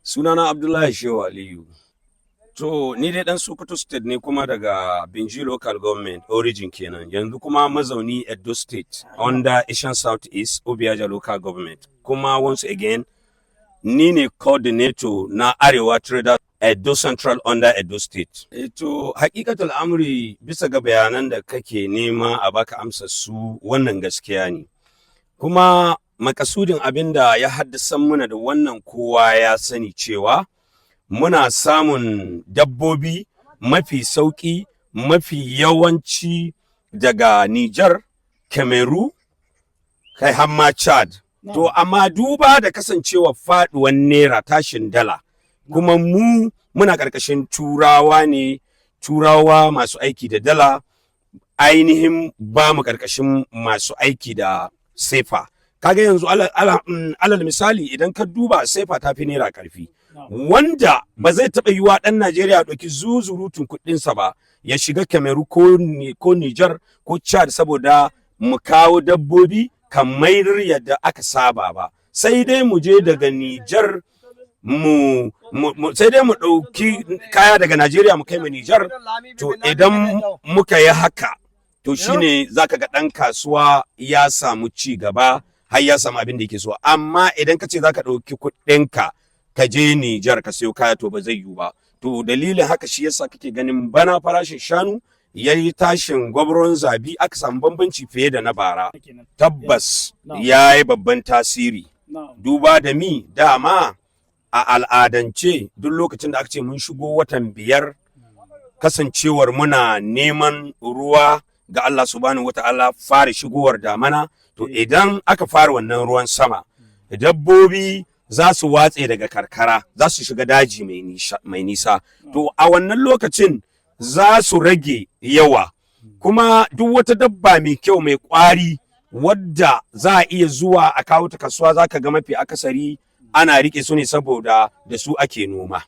Sunana Abdullahi Shehu Aliyu. To ni dai dan Sokoto State ne kuma daga Binji Local Government origin kenan. Yanzu kuma mazauni Edo State under Asian Southeast UBIAJA Local Government. Kuma once again ni ne coordinator na Arewa Trader Edo Central under Edo State. To hakikatul amri bisa ga bayanan da kake nema a baka amsa su wannan gaskiya ne. Kuma makasudin abinda ya haddasa muna da wannan kowa ya sani cewa muna samun dabbobi mafi sauki mafi yawanci daga Niger, Cameroon, kai hamma Chad. To amma duba da kasancewa faduwan naira tashin dala kuma muna karkashin turawa ne, turawa masu aiki da dala ainihin ba mu karkashin masu aiki da sefa. Kaga yanzu alal misali idan ka duba sefa ta fi naira karfi wanda ba zai taɓa yiwa ɗan Najeriya ɗauki zuzurutun kuɗinsa ba ya shiga Cameroon ko Niger ko Chad saboda mu kawo dabbobi kamar yadda aka saba ba. Sai dai mu je daga Niger sai dai mu ɗauki kaya daga Najeriya mu kai mu Niger. To idan muka yi haka to shine zaka ga ɗan kasuwa ya samu ci gaba har ya samu abin da yake so. Amma idan ka ce zaka ɗauki kuɗinka ka je Nijar ka sayo kaya to ba zai yiwu ba. To dalilin haka shi yasa kake ganin bana farashin shanu yayi tashin gwabron zabi aka samu bambanci fiye da na bara. Tabbas yayi babban tasiri. Duba da dama a al'adance duk lokacin da aka ce mun shigo watan 5 kasancewar muna neman ruwa ga Allah subhanahu wata'ala fara shigowar damana, to idan aka fara wannan ruwan sama dabbobi za su watse daga karkara za su shiga daji mai nisa. To a wannan lokacin za su rage yawa kuma duk wata dabba mai kyau mai kwari wadda za a iya zuwa a kawo ta kasuwa za ka ga mafi akasari ana rike su ne saboda da su ake noma.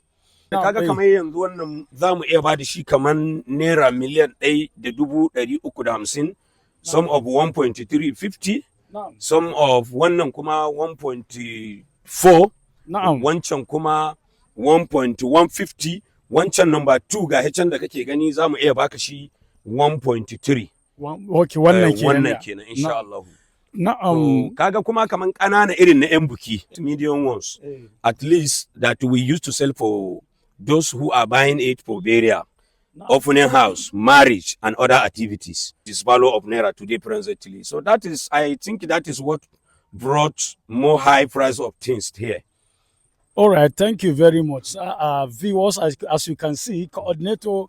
Kaga kamar yanzu wannan za mu iya ba da shi kamar naira miliyan 1,350, some of 1.350, some of wannan kuma 1.4, wancan kuma 1.150, wancan number 2 ga hecen da kake gani za mu iya baka shi 1.3. Wannan kenan insha Allah. Na'am. Kaga kuma kaman ƙanana irin na 'yan buki, medium ones, at least that we used to sell for those who are buying it for burial, opening house, marriage, and other activities. This value of naira today presently. So that is, I think that is what brought more high price of things here. All right, thank you very much. Viewers, as you can see, coordinator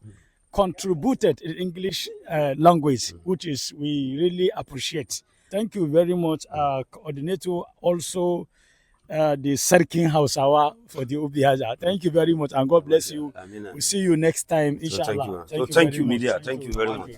contributed in English language, which is we really appreciate. Thank you very much, coordinator, also the Sarkin Hausawa for the UBIAJA. Thank you very much, and God bless you. We'll see you next time, inshallah. Thank you, media. Thank you very much.